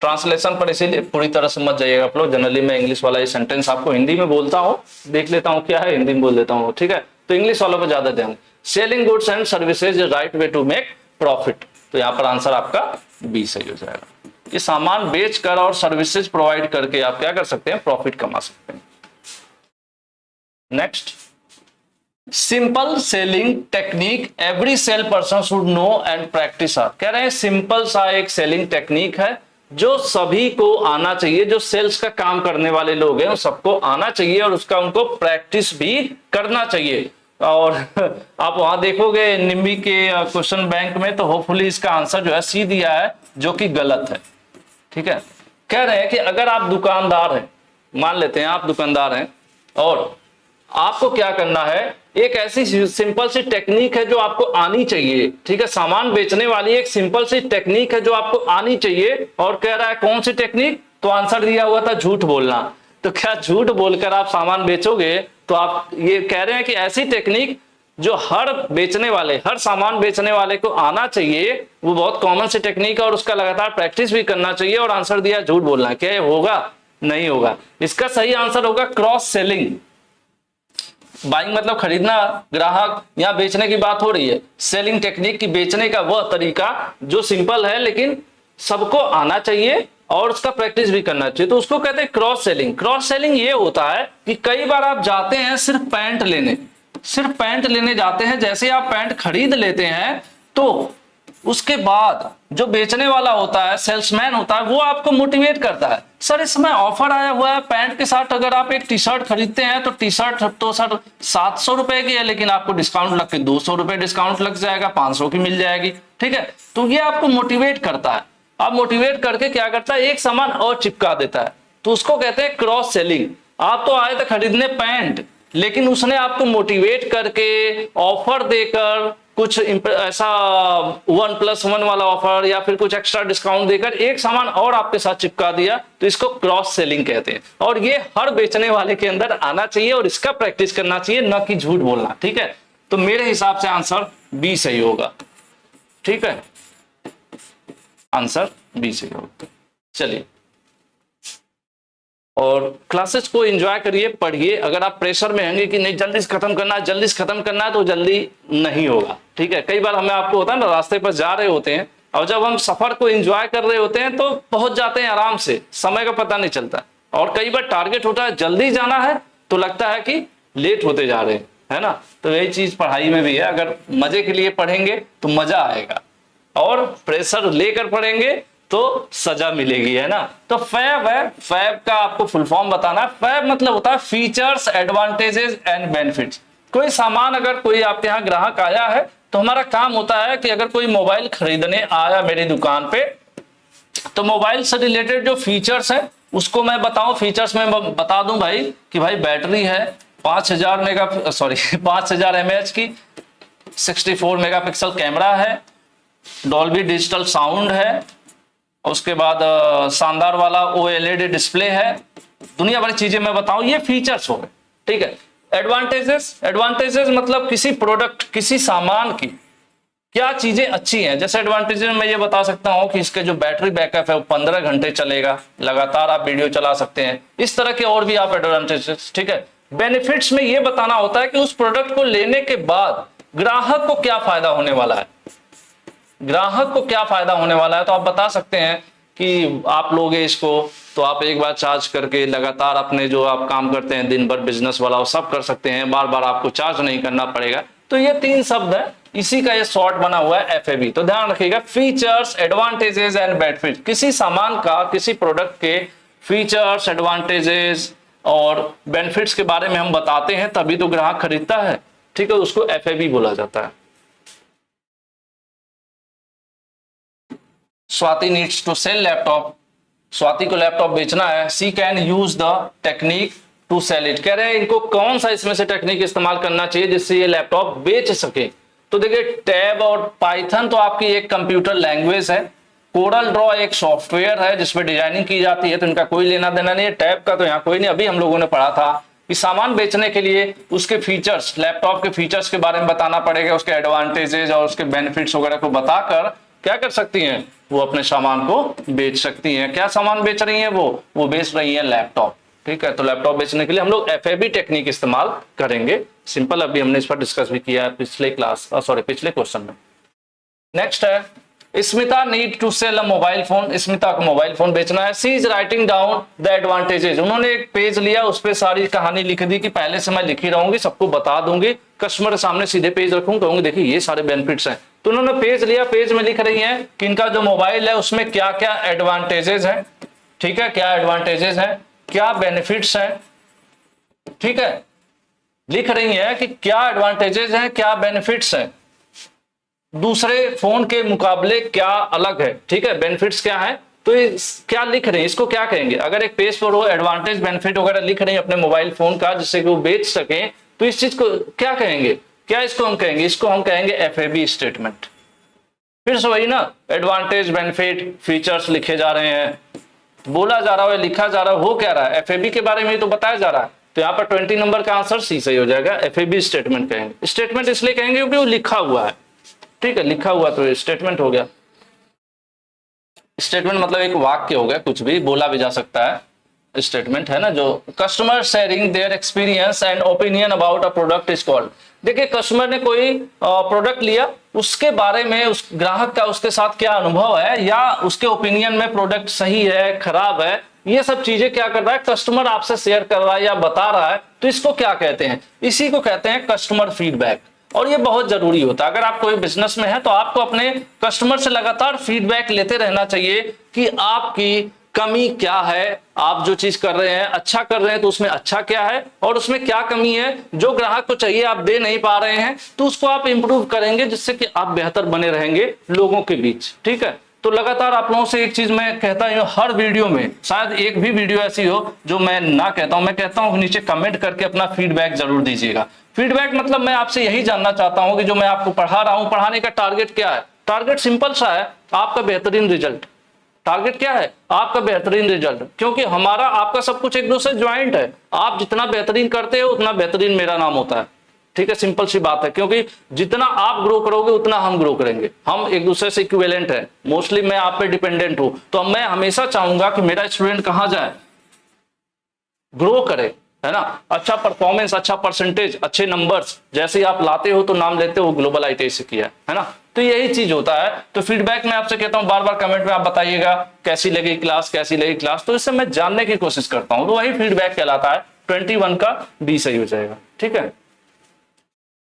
ट्रांसलेशन पर इसीलिए पूरी तरह से मत जाइएगा आप लोग। जनरली मैं इंग्लिश वाला ये सेंटेंस आपको हिंदी में बोलता हूँ, देख लेता हूँ क्या है, हिंदी में बोल देता हूँ, ठीक है। तो इंग्लिश वालों पर ज्यादा ध्यान। Selling goods and services is right way to make profit. तो यहाँ पर आंसर आपका बी सही हो जाएगा। ये सामान बेचकर और सर्विसेज प्रोवाइड करके आप क्या कर सकते हैं, प्रॉफिट कमा सकते हैं। Next, simple selling technique every cell person should know and practice. कह रहे हैं सिंपल सा एक सेलिंग टेक्निक है जो सभी को आना चाहिए, जो सेल्स का काम करने वाले लोग हैं उन सबको आना चाहिए और उसका उनको प्रैक्टिस भी करना चाहिए। और आप वहां देखोगे निम्बी के क्वेश्चन बैंक में, तो होपफुली इसका आंसर जो है सी दिया है, जो कि गलत है, ठीक है। कह रहे हैं कि अगर आप दुकानदार हैं, मान लेते हैं आप दुकानदार हैं और आपको क्या करना है, एक ऐसी सिंपल सी टेक्निक है जो आपको आनी चाहिए, ठीक है। सामान बेचने वाली एक सिंपल सी टेक्निक है जो आपको आनी चाहिए, और कह रहा है कौन सी टेक्निक, तो आंसर दिया हुआ था झूठ बोलना। तो क्या झूठ बोलकर आप सामान बेचोगे? तो आप ये कह रहे हैं कि ऐसी टेक्निक जो हर सामान बेचने वाले को आना चाहिए, वो बहुत कॉमन सी टेक्निक है और उसका लगातार प्रैक्टिस भी करना चाहिए, और आंसर दिया झूठ बोलना। क्या ये होगा? नहीं होगा। इसका सही आंसर होगा क्रॉस सेलिंग। बाइंग मतलब खरीदना, ग्राहक, यहां बेचने की बात हो रही है। सेलिंग टेक्निक की बेचने का वह तरीका जो सिंपल है लेकिन सबको आना चाहिए और उसका प्रैक्टिस भी करना चाहिए, तो उसको कहते हैं क्रॉस सेलिंग। क्रॉस सेलिंग ये होता है कि कई बार आप जाते हैं सिर्फ पैंट लेने जाते हैं, जैसे आप पैंट खरीद लेते हैं तो उसके बाद जो बेचने वाला होता है, सेल्समैन होता है, वो आपको मोटिवेट करता है, सर इस समय ऑफर आया हुआ है, पैंट के साथ अगर आप एक टी शर्ट खरीदते हैं तो टी शर्ट तो सर 700 रुपए की है, लेकिन आपको डिस्काउंट लग के 200 रुपए डिस्काउंट लग जाएगा, 500 की मिल जाएगी, ठीक है। तो ये आपको मोटिवेट करता है। अब मोटिवेट करके क्या करता है, एक सामान और चिपका देता है, तो उसको कहते हैं क्रॉस सेलिंग। आप तो आए थे खरीदने पैंट, लेकिन उसने आपको मोटिवेट करके ऑफर देकर कुछ ऐसा 1+1 वाला ऑफर या फिर कुछ एक्स्ट्रा डिस्काउंट देकर एक सामान और आपके साथ चिपका दिया, तो इसको क्रॉस सेलिंग कहते हैं। और ये हर बेचने वाले के अंदर आना चाहिए और इसका प्रैक्टिस करना चाहिए, न कि झूठ बोलना, ठीक है। तो मेरे हिसाब से आंसर बी सही होगा, ठीक है, आंसर बी सही होगा। चलिए, और क्लासेस को एंजॉय करिए, पढ़िए। अगर आप प्रेशर में होंगे कि नहीं जल्दी से खत्म करना है, तो जल्दी नहीं होगा, ठीक है। कई बार हमें आपको होता है ना, रास्ते पर जा रहे होते हैं और जब हम सफर को एंजॉय कर रहे होते हैं तो पहुंच जाते हैं आराम से, समय का पता नहीं चलता। और कई बार टारगेट होता है जल्दी जाना है तो लगता है कि लेट होते जा रहे हैं, है ना। तो यही चीज पढ़ाई में भी है, अगर मजे के लिए पढ़ेंगे तो मजा आएगा, और प्रेशर लेकर पढ़ेंगे तो सजा मिलेगी, है ना। तो फैब है, फैब का आपको फुल फॉर्म बताना है। फैब मतलब होता है फीचर्स, एडवांटेजेस एंड बेनिफिट्स। कोई सामान अगर कोई आपके यहाँ ग्राहक आया है तो हमारा काम होता है कि अगर कोई मोबाइल खरीदने आया मेरी दुकान पे, तो मोबाइल से रिलेटेड जो फीचर्स है उसको मैं बताऊं। फीचर्स में बता दूं भाई कि भाई बैटरी है 5000 mAh की, 64 मेगापिक्सल कैमरा है, डॉल्बी डिजिटल साउंड है, उसके बाद शानदार वाला OLED डिस्प्ले है, दुनिया भरी चीजें मैं बताऊं, ये फीचर्स हो गए, ठीक है। एडवांटेजेस मतलब किसी प्रोडक्ट, किसी सामान की क्या चीजें अच्छी हैं। जैसे एडवांटेजेस में ये बता सकता हूं कि इसके जो बैटरी बैकअप है वो 15 घंटे चलेगा, लगातार आप वीडियो चला सकते हैं, इस तरह के और भी आप एडवांटेजेस, ठीक है। बेनिफिट्स में ये बताना होता है कि उस प्रोडक्ट को लेने के बाद ग्राहक को क्या फायदा होने वाला है, तो आप बता सकते हैं कि आप लोगे इसको तो आप एक बार चार्ज करके लगातार अपने जो आप काम करते हैं दिन भर बिजनेस वाला वो सब कर सकते हैं, बार बार आपको चार्ज नहीं करना पड़ेगा। तो ये 3 शब्द है, इसी का ये शॉर्ट बना हुआ है FAB। तो ध्यान रखिएगा, फीचर्स, एडवांटेजेस एंड बेनिफिट। किसी सामान का, किसी प्रोडक्ट के फीचर्स, एडवांटेजेस और बेनिफिट्स के बारे में हम बताते हैं, तभी तो ग्राहक खरीदता है, ठीक है। उसको FAB बोला जाता है। Swati needs to sell laptop. Swati को लैपटॉप बेचना है। She can use the technique to sell it. कह रहे हैं इनको कौन सा इसमें से टेक्निक इस्तेमाल करना चाहिए जिससे ये लैपटॉप बेच सके। तो देखिए, टैब और पाइथन तो आपकी एक कंप्यूटर लैंग्वेज है, कोरल ड्रॉ एक सॉफ्टवेयर है जिसमें डिजाइनिंग की जाती है, तो इनका कोई लेना देना नहीं है। टैब का तो यहाँ कोई नहीं। अभी हम लोगों ने पढ़ा था कि सामान बेचने के लिए उसके फीचर्स, लैपटॉप के फीचर्स के बारे में बताना पड़ेगा, उसके एडवांटेजेस और उसके बेनिफिट्स वगैरह को बताकर क्या कर सकती हैं, वो अपने सामान को बेच सकती हैं। क्या सामान बेच रही हैं वो बेच रही हैं लैपटॉप, ठीक है। तो लैपटॉप बेचने के लिए हम लोग FAB टेक्निक इस्तेमाल करेंगे। सिंपल, अभी हमने इस पर डिस्कस भी किया है पिछले क्वेश्चन में। नेक्स्ट है, Smita need to sell a mobile phone. Smita को मोबाइल फोन बेचना है। She is writing down the advantages. उन्होंने एक पेज लिया, उस पर सारी कहानी लिख दी कि पहले से मैं लिखी रहूंगी, सबको बता दूंगी, कस्टमर के सामने सीधे पेज रखूंगी, कहूंगी देखिए ये सारे बेनिफिट्स हैं। तो उन्होंने पेज लिया, पेज में लिख रही हैं कि इनका जो मोबाइल है उसमें क्या क्या एडवांटेजेस है, ठीक है, क्या एडवांटेजेस है, क्या बेनिफिट्स है, ठीक है। लिख रही है कि क्या एडवांटेजेस है, क्या बेनिफिट्स है, दूसरे फोन के मुकाबले क्या अलग है, ठीक है, बेनिफिट्स क्या है। तो ये क्या लिख रहे हैं, इसको क्या कहेंगे। अगर एक पेज पर वो एडवांटेज बेनिफिट वगैरह लिख रही है अपने मोबाइल फोन का जिससे कि वो बेच सके, तो इस चीज को क्या कहेंगे, क्या इसको हम कहेंगे, इसको हम कहेंगे एफएबी स्टेटमेंट। फिर से वही ना, एडवांटेज, बेनिफिट, फीचर्स लिखे जा रहे हैं, बोला जा रहा है, लिखा जा रहा है, हो क्या रहा है, एफएबी के बारे में तो बताया जा रहा है। तो यहाँ पर 20 नंबर का आंसर सी सही हो जाएगा, एफएबी स्टेटमेंट कहेंगे। स्टेटमेंट इसलिए कहेंगे क्योंकि वो लिखा हुआ है, ठीक है, लिखा हुआ तो स्टेटमेंट हो गया। स्टेटमेंट मतलब एक वाक्य हो गया, कुछ भी बोला भी जा सकता है, स्टेटमेंट है ना। जो customer sharing their experience and opinion about a product is called. देखिए कस्टमर ने कोई प्रोडक्ट लिया, उसके बारे में उस ग्राहक का उसके साथ क्या अनुभव है, या उसके ओपिनियन में प्रोडक्ट सही है खराब है, ये सब चीजें क्या कर रहा है कस्टमर आपसे शेयर कर रहा है या बता रहा है, तो इसको क्या कहते हैं, इसी को कहते हैं कस्टमर फीडबैक। और ये बहुत जरूरी होता है। अगर आप कोई बिजनेस में है तो आपको अपने कस्टमर से लगातार फीडबैक लेते रहना चाहिए कि आपकी कमी क्या है, आप जो चीज कर रहे हैं अच्छा कर रहे हैं तो उसमें अच्छा क्या है, और उसमें क्या कमी है जो ग्राहक को चाहिए आप दे नहीं पा रहे हैं, तो उसको आप इंप्रूव करेंगे जिससे कि आप बेहतर बने रहेंगे लोगों के बीच, ठीक है। तो लगातार आप लोगों से एक चीज मैं कहता हूं हर वीडियो में, शायद एक भी वीडियो ऐसी हो जो मैं ना कहता हूं, मैं कहता हूं नीचे कमेंट करके अपना फीडबैक जरूर दीजिएगा। फीडबैक मतलब मैं आपसे यही जानना चाहता हूं कि जो मैं आपको पढ़ा रहा हूं, पढ़ाने का टारगेट क्या है। टारगेट सिंपल सा है, आपका बेहतरीन रिजल्ट। टारगेट क्या है, आपका बेहतरीन रिजल्ट, क्योंकि हमारा आपका सब कुछ एक दूसरे ज्वाइंट है। आप जितना बेहतरीन करते हो उतना बेहतरीन मेरा नाम होता है, ठीक है, सिंपल सी बात है। क्योंकि जितना आप ग्रो करोगे उतना हम ग्रो करेंगे, हम एक दूसरे से इक्विवेलेंट है। मोस्टली मैं आप पे डिपेंडेंट हूं, तो मैं हमेशा चाहूंगा कि मेरा स्टूडेंट कहां जाए, ग्रो करे, है ना। अच्छा परफॉर्मेंस, अच्छा परसेंटेज, अच्छे नंबर्स जैसे ही आप लाते हो तो नाम लेते हो ग्लोबल आईटीआई से किया है ना। तो यही चीज होता है। तो फीडबैक मैं आपसे कहता हूं बार बार कमेंट में आप बताइएगा कैसी लगी क्लास, कैसी लगी क्लास, तो इससे मैं जानने की कोशिश करता हूं, तो वही फीडबैक कहलाता है। 21 का डी सही हो जाएगा, ठीक है।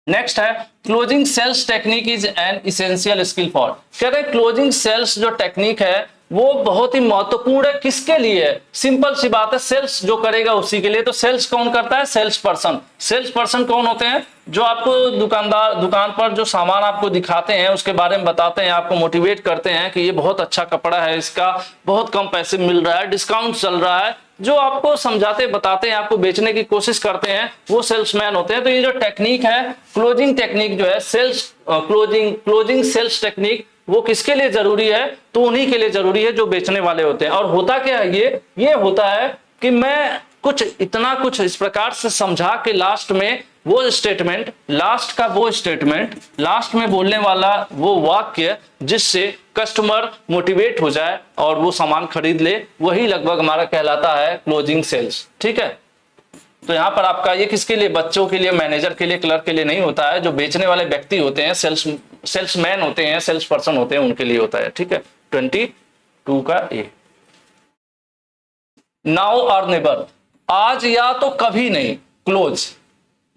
नेक्स्ट है closing sales technique is an essential skill for. कह रहे हैं क्लोजिंग सेल्स जो टेक्निक है वो बहुत ही महत्वपूर्ण है, किसके लिए, सिंपल सी बात है, सेल्स जो करेगा उसी के लिए। तो सेल्स कौन करता है, सेल्स पर्सन। सेल्स पर्सन कौन होते हैं, जो आपको दुकान पर जो सामान आपको दिखाते हैं उसके बारे में बताते हैं, आपको मोटिवेट करते हैं कि ये बहुत अच्छा कपड़ा है, इसका बहुत कम पैसे मिल रहा है, डिस्काउंट चल रहा है, जो आपको समझाते बताते हैं, आपको बेचने की कोशिश करते हैं, वो सेल्समैन होते हैं। तो ये जो टेक्निक है क्लोजिंग टेक्निक जो है, सेल्स क्लोजिंग सेल्स टेक्निक, वो किसके लिए जरूरी है, तो उन्हीं के लिए जरूरी है जो बेचने वाले होते हैं। और होता क्या है, ये होता है कि मैं इतना कुछ इस प्रकार से समझा के लास्ट में वो स्टेटमेंट, लास्ट में बोलने वाला वो वाक्य जिससे कस्टमर मोटिवेट हो जाए और वो सामान खरीद ले, वही लगभग हमारा कहलाता है क्लोजिंग सेल्स, ठीक है। तो यहाँ पर आपका ये किसके लिए, बच्चों के लिए, मैनेजर के लिए, क्लर्क के लिए नहीं होता है, जो बेचने वाले व्यक्ति होते हैं, सेल्समैन होते हैं, सेल्स पर्सन होते हैं, उनके लिए होता है, ठीक है। 22 का ए। नाउ और नेवर, आज या तो कभी नहीं, क्लोज,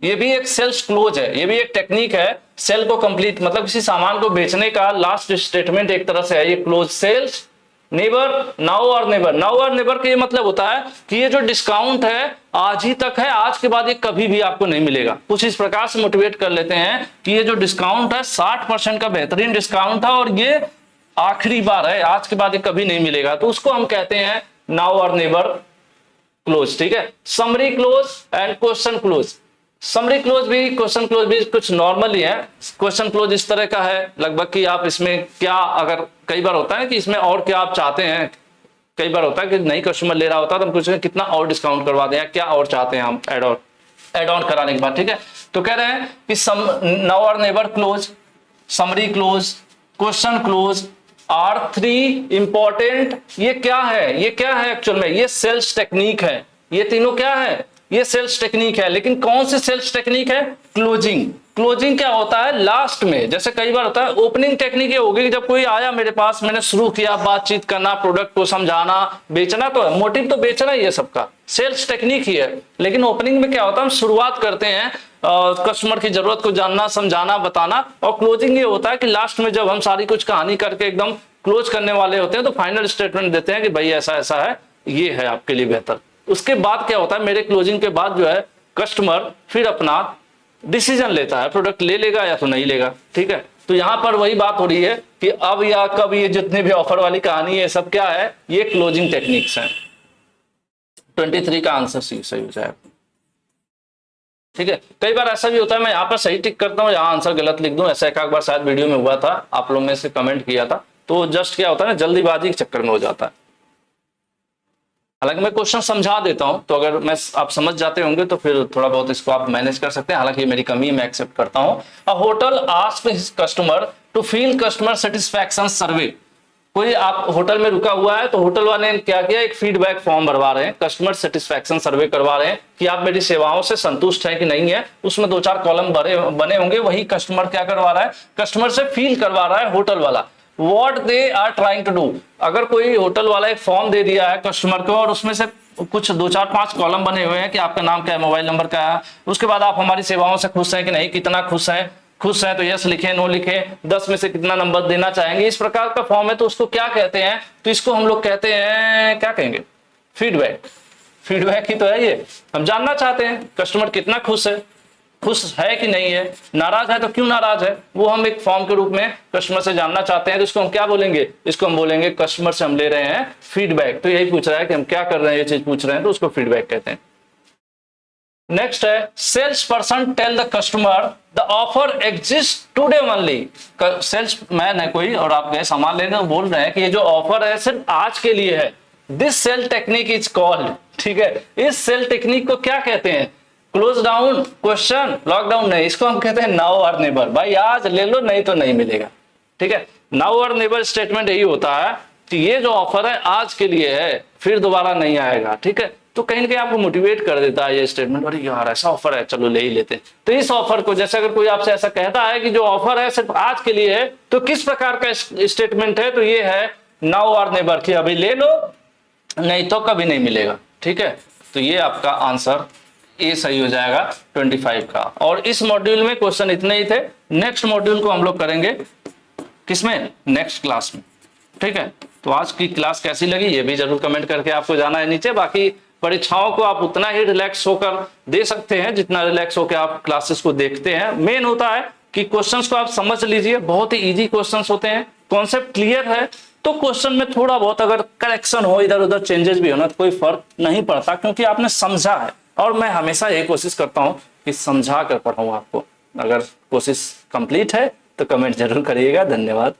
ये भी एक सेल्स क्लोज है, ये भी एक टेक्निक है सेल को कंप्लीट, मतलब किसी सामान को बेचने का लास्ट स्टेटमेंट एक तरह से है ये close sales. Never, now or never, now or never का ये मतलब होता है कि ये जो डिस्काउंट है आज ही तक है, आज के बाद ये कभी भी आपको नहीं मिलेगा। कुछ इस प्रकार से मोटिवेट कर लेते हैं कि ये जो डिस्काउंट है 60% का बेहतरीन डिस्काउंट है और ये आखिरी बार है, आज के बाद ये कभी नहीं मिलेगा, तो उसको हम कहते हैं नाउ और नेवर क्लोज, ठीक है। Summary close and question close. Summary close भी, क्वेश्चन क्लोज भी कुछ नॉर्मल ही है। क्वेश्चन क्लोज इस तरह का है लगभग कि आप इसमें क्या, अगर कई बार होता है कि इसमें और क्या आप चाहते हैं, कई बार होता है कि नई कस्टमर ले रहा होता है तो हम पूछेंगे कितना और डिस्काउंट करवा दें, क्या और चाहते हैं हम एड ऑन कराने के बाद, ठीक है। तो कह रहे हैं कि now or never close, summary close, question close are 3 important. ये क्या है, ये क्या है एक्चुअल में, ये सेल्स टेक्निक है, ये तीनों क्या है, ये सेल्स टेक्निक है। लेकिन कौन सी सेल्स टेक्निक है, क्लोजिंग। क्लोजिंग क्या होता है, लास्ट में, जैसे कई बार होता है ओपनिंग टेक्निक ये होगी कि जब कोई आया मेरे पास, मैंने शुरू किया बातचीत करना, प्रोडक्ट को समझाना, बेचना, तो मोटिव तो बेचना ही है सबका, सेल्स टेक्निक ही है। लेकिन ओपनिंग में क्या होता है, हम शुरुआत करते हैं कस्टमर की जरूरत को जानना, समझाना, बताना, और क्लोजिंग ये होता है कि लास्ट में जब हम सारी कुछ कहानी करके एकदम क्लोज करने वाले होते हैं तो फाइनल स्टेटमेंट देते हैं कि भाई ऐसा ऐसा है, ये है आपके लिए बेहतर। उसके बाद क्या होता है, मेरे क्लोजिंग के बाद जो है कस्टमर फिर अपना डिसीजन लेता है, प्रोडक्ट ले लेगा या तो नहीं लेगा, ठीक है। तो यहां पर वही बात हो रही है कि अब या कब, ये जितने भी ऑफर वाली कहानी है सब क्या है, ये क्लोजिंग टेक्निक्स हैं। 23 का आंसर सी सही हो जाएगा। ठीक है। कई बार ऐसा भी होता है मैं यहाँ पर सही टिक करता हूँ, यहाँ आंसर गलत लिख दूं, ऐसा एक बार शायद वीडियो में हुआ था, आप लोग में से कमेंट किया था, तो जस्ट क्या होता है ना, जल्दीबाजी के चक्कर में हो जाता है। हालांकि मैं क्वेश्चन समझा देता हूं, तो अगर मैं आप समझ जाते होंगे तो फिर थोड़ा बहुत इसको आप मैनेज कर सकते हैं, हालांकि ये मेरी कमी है, मैं एक्सेप्ट करता हूं। A hotel asked his customer to fill customer satisfaction survey. कोई आप होटल में रुका हुआ है तो होटल वाले ने क्या किया, एक फीडबैक फॉर्म भरवा रहे हैं, कस्टमर सेटिस्फैक्शन सर्वे करवा रहे हैं कि आप मेरी सेवाओं से संतुष्ट हैं कि नहीं है। उसमें 2-4 कॉलम बने होंगे, वही कस्टमर क्या करवा रहा है, कस्टमर से फील करवा रहा है होटल वाला what they are trying to do. अगर कोई होटल वाला एक फॉर्म दे दिया है कस्टमर को और उसमें से कुछ 2-4-5 कॉलम बने हुए हैं कि आपका नाम क्या है, मोबाइल नंबर क्या है, उसके बाद आप हमारी सेवाओं से खुश हैं कि नहीं, कितना खुश हैं, खुश हैं तो यस लिखें, नो लिखें, 10 में से कितना नंबर देना चाहेंगे, इस प्रकार का फॉर्म है। तो उसको क्या कहते हैं, तो इसको हम लोग कहते हैं, क्या कहेंगे, फीडबैक। फीडबैक ही तो है ये, हम जानना चाहते हैं कस्टमर कितना खुश है कि नहीं है, नाराज है तो क्यों नाराज है, वो हम एक फॉर्म के रूप में कस्टमर से जानना चाहते हैं। तो इसको हम क्या बोलेंगे, इसको हम बोलेंगे कस्टमर से हम ले रहे हैं फीडबैक। तो यही पूछ रहा है कि हम क्या कर रहे हैं, ये चीज पूछ रहे हैं, तो उसको फीडबैक कहते हैं। नेक्स्ट है sales person tell the customer the offer exist today only. Salesman है कोई और आप गए सामान लेने, तो बोल रहे हैं कि ये जो ऑफर है सिर्फ आज के लिए है। This sale technique is called, ठीक है, इस सेल टेक्निक को क्या कहते हैं, क्लोज डाउन, क्वेश्चन, लॉकडाउन नहीं, इसको हम कहते हैं नाउ और नेवर। भाई आज ले लो नहीं तो नहीं मिलेगा, ठीक है। नाउ और नेवर स्टेटमेंट यही होता है कि ये जो ऑफर है आज के लिए है, फिर दोबारा नहीं आएगा, ठीक है। तो कहीं ना कहीं आपको मोटिवेट कर देता है ये स्टेटमेंट, अरे यार ऐसा ऑफर है, चलो ले ही लेते हैं। तो इस ऑफर को, जैसे अगर कोई आपसे ऐसा कहता है कि जो ऑफर है सिर्फ आज के लिए है, तो किस प्रकार का स्टेटमेंट है, तो ये है नाउ और नेवर, कि अभी ले लो नहीं तो कभी नहीं मिलेगा, ठीक है। तो ये आपका आंसर ए सही हो जाएगा 25 का। और इस मॉड्यूल में क्वेश्चन इतने ही थे। नेक्स्ट मॉड्यूल को हम लोग करेंगे किसमें, नेक्स्ट क्लास में, ठीक है। तो आज की क्लास कैसी लगी ये भी जरूर कमेंट करके आपको जाना है नीचे। बाकी परीक्षाओं को आप उतना ही रिलैक्स होकर दे सकते हैं जितना रिलैक्स होकर आप क्लासेस को देखते हैं। मेन होता है कि क्वेश्चंस को आप समझ लीजिए, बहुत ही इजी क्वेश्चंस होते हैं, कॉन्सेप्ट क्लियर है तो क्वेश्चन में थोड़ा बहुत अगर करेक्शन हो, इधर उधर चेंजेस भी हो ना, तो कोई फर्क नहीं पड़ता, क्योंकि आपने समझा है। और मैं हमेशा ये कोशिश करता हूं कि समझा कर पढ़ाऊं आपको। अगर कोशिश कंप्लीट है तो कमेंट जरूर करिएगा। धन्यवाद।